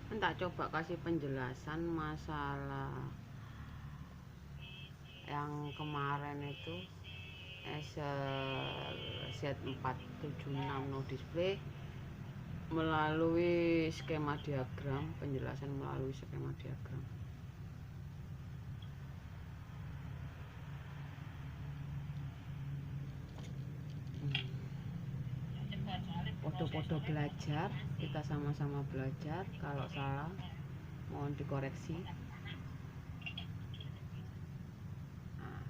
Tak coba kasih penjelasan masalah yang kemarin itu Z476 no display melalui skema diagram, penjelasan melalui skema diagram. Podo-podo belajar, kita sama-sama belajar. Kalau salah mohon dikoreksi. Nah,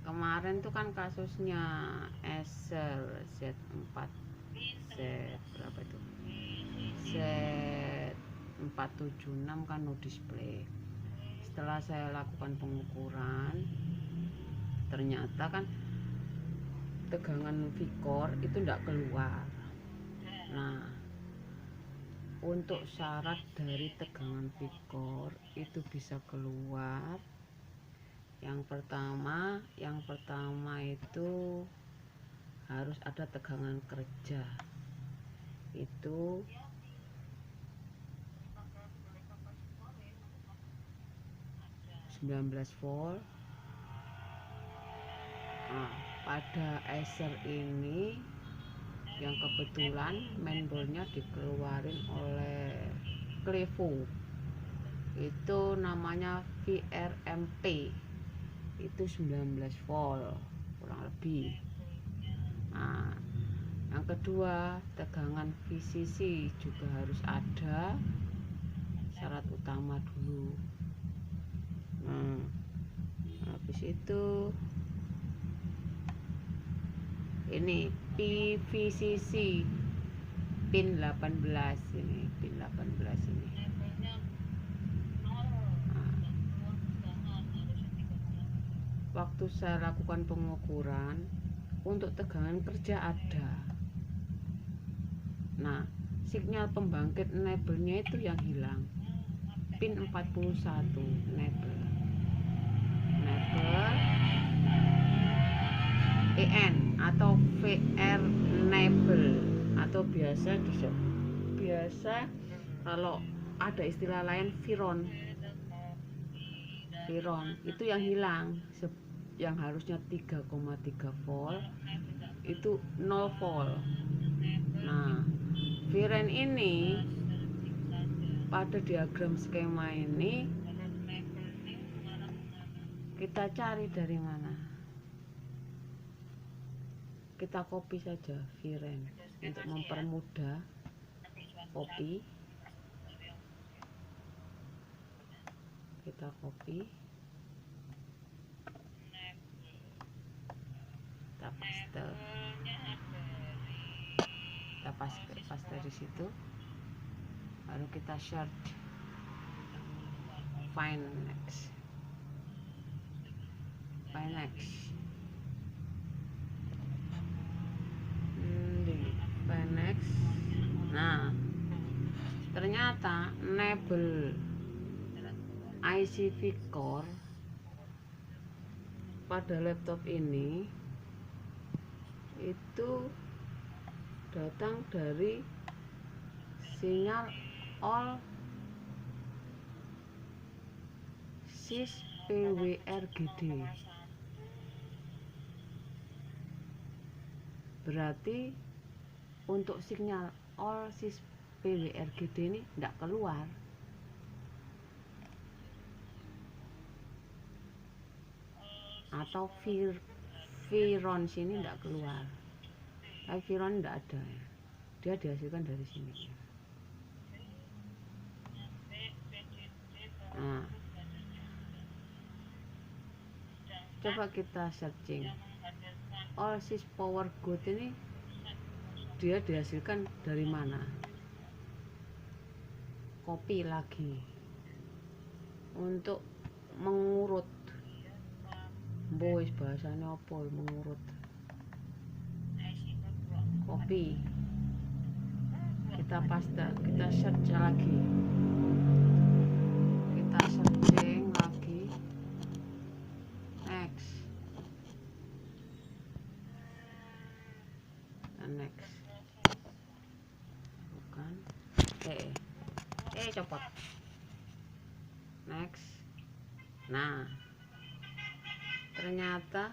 kemarin tuh kan kasusnya Acer Z4 Z berapa itu Z476 kan no display. Setelah saya lakukan pengukuran, ternyata kan tegangan V-core itu tidak keluar. Nah, untuk syarat dari tegangan V-core itu bisa keluar, yang pertama itu harus ada tegangan kerja, itu 19 volt. Nah, pada Acer ini yang kebetulan mainboardnya dikeluarin oleh Clevo, itu namanya VRMP, itu 19 volt kurang lebih. Nah, yang kedua tegangan VCC juga harus ada, syarat utama dulu. Habis itu ini PVCC pin 18, ini pin 18 ini. Waktu saya lakukan pengukuran untuk tegangan kerja ada. Nah, sinyal pembangkit enable-nya itu yang hilang. Pin 41 enable EN atau VR enable, atau biasa kalau ada istilah lain Viron itu yang hilang, yang harusnya 3,3 volt itu 0 volt. Nah, Viren ini pada diagram skema ini kita cari dari mana? Kita copy saja Viren untuk mempermudah. Copy, kita copy, kita paste di situ, baru kita search find next. Nah, ternyata enable IC V-core pada laptop ini itu datang dari sinyal all sys PWRGD. Berarti untuk sinyal all sys PWRGD ini tidak keluar. Atau Viron sini tidak keluar. Tapi Viron tidak ada ya. Dia dihasilkan dari sini. Nah, coba kita searching all sys power good ini, dia dihasilkan dari mana? Copy lagi untuk mengurut, boys bahasanya apa mengurut. Copy, kita paste, kita search lagi, kita searching lagi, next bukan copot. Next. Nah, ternyata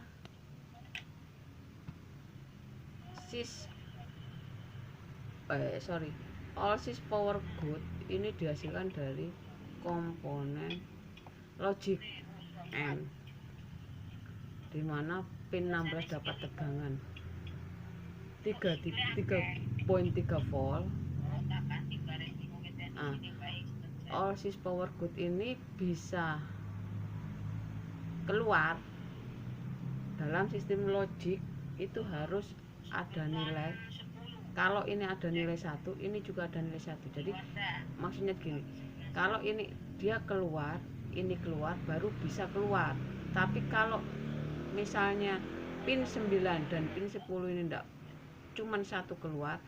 all sys power good ini dihasilkan dari komponen logic N, dimana pin 16 dapat tegangan 3.3 volt. Nah, all sys power good ini bisa keluar dalam sistem logic itu harus ada nilai. Kalau ini ada nilai 1, ini juga ada nilai 1. Jadi maksudnya gini, kalau ini dia keluar, ini keluar, baru bisa keluar. Tapi kalau misalnya pin 9 dan pin 10 ini enggak, cuman satu keluar,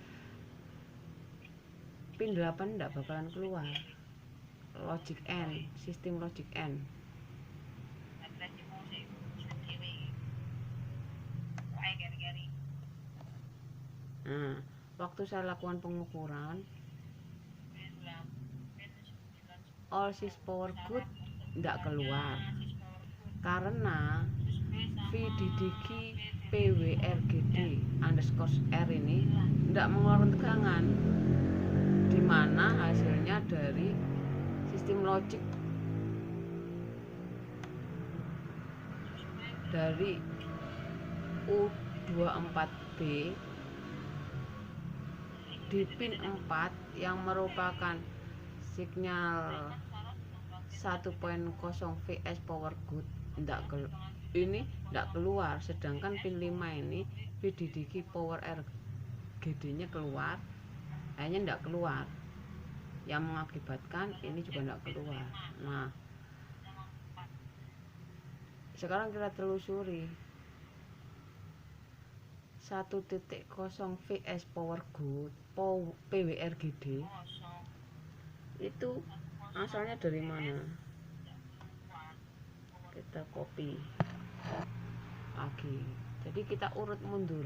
pin 8 enggak bakalan keluar. Logic N, sistem logic N. Nah, waktu saya lakukan pengukuran all sys power good tidak keluar karena VDDQ PWRGD underscore R ini tidak mengeluarkan tegangan, dimana hasilnya dari sistem logic dari U24B di pin 4 yang merupakan sinyal 1.0 VS power good ini tidak keluar, sedangkan pin 5 ini VDDQ power RGD nya keluar, hanya tidak keluar, yang mengakibatkan ini juga tidak keluar. Nah, sekarang kita telusuri 1.0 VS power good PWRGD itu asalnya dari mana. Kita copy lagi, jadi kita urut mundur.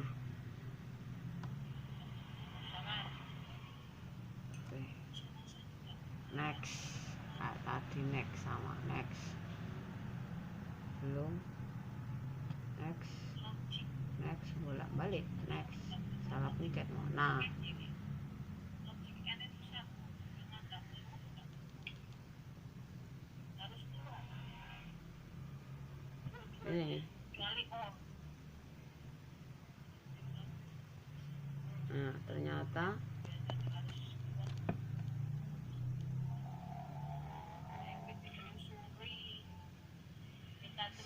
Oke. Next. Nah, tadi next sama next belum, next bolak balik, next salah pencet. Nah, ini nah, ternyata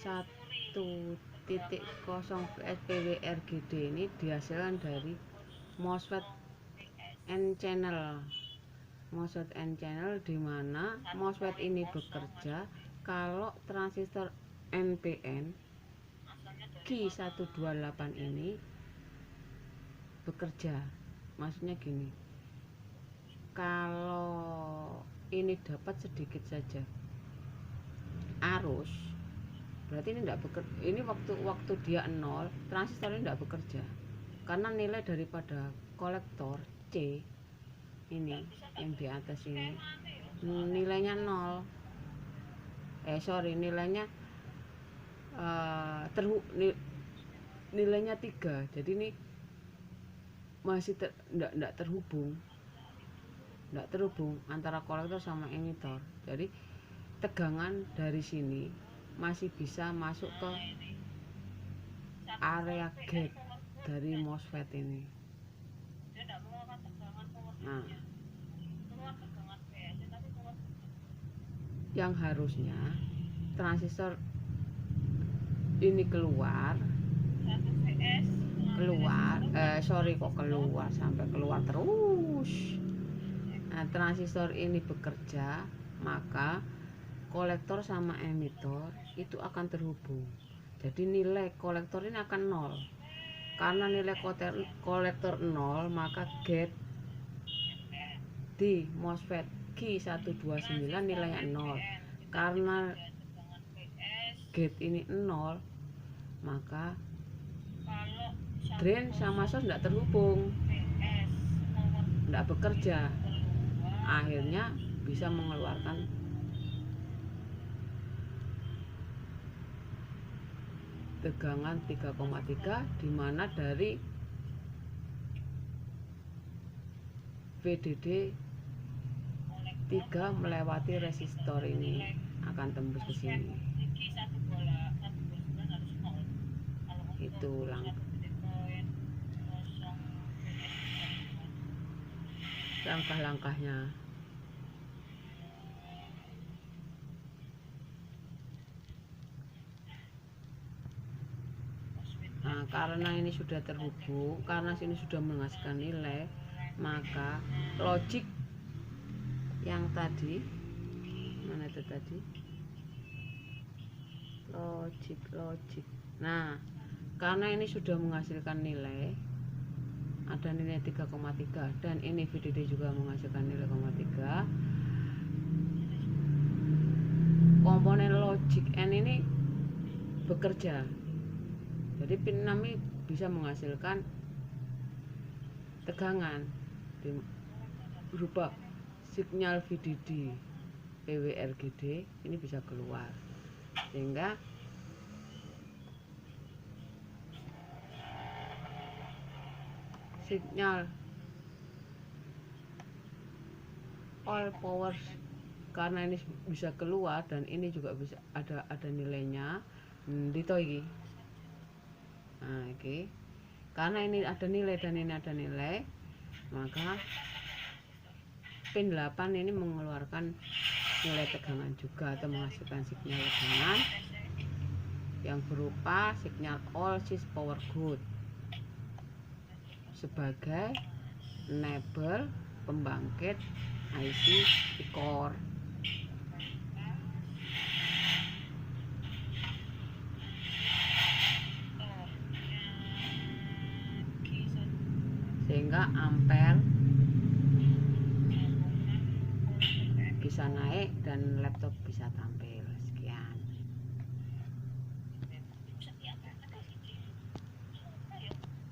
satu titik 0 PWRGD ini dihasilkan dari MOSFET N channel. MOSFET N channel dimana MOSFET ini bekerja kalau transistor NPN Q128 ini bekerja. Maksudnya gini, kalau ini dapat sedikit saja arus, berarti ini tidak bekerja. Ini waktu dia 0, transistor ini tidak bekerja karena nilai daripada kolektor C ini yang di atas ini nilainya 0. Nilainya nilainya 3. Jadi ini masih tidak terhubung antara kolektor sama emitor. Jadi tegangan dari sini masih bisa masuk ke area gate dari MOSFET ini. Nah, yang harusnya transistor ini keluar sampai keluar terus. Nah, transistor ini bekerja, maka kolektor sama emitor itu akan terhubung. Jadi nilai kolektor ini akan 0. Karena nilai kolektor 0, maka gate di MOSFET Q129 nilainya 0. Karena gate ini 0, maka drain sama source tidak terhubung, tidak bekerja. Akhirnya bisa mengeluarkan tegangan 3,3, dimana dari VDD 3 melewati resistor ini akan tembus ke sini. Itu langkah-langkahnya. Nah, karena ini sudah terhubung, karena sini sudah menghasilkan nilai, maka logik yang tadi, mana itu tadi? Logik. Nah, karena ini sudah menghasilkan nilai, ada nilai 3,3 dan ini VDD juga menghasilkan nilai 0,3. Komponen logik N ini bekerja. Jadi pin 6 ini bisa menghasilkan tegangan berupa sinyal VDD, PWRGD ini bisa keluar, sehingga sinyal all power karena ini bisa keluar dan ini juga bisa ada nilainya dito iki. Nah, iki karena ini ada nilai dan ini ada nilai, maka pin 8 ini mengeluarkan nilai tegangan juga atau menghasilkan sinyal tegangan yang berupa sinyal all sys power good sebagai enable pembangkit IC core. Sehingga ampere bisa naik dan laptop bisa tampil.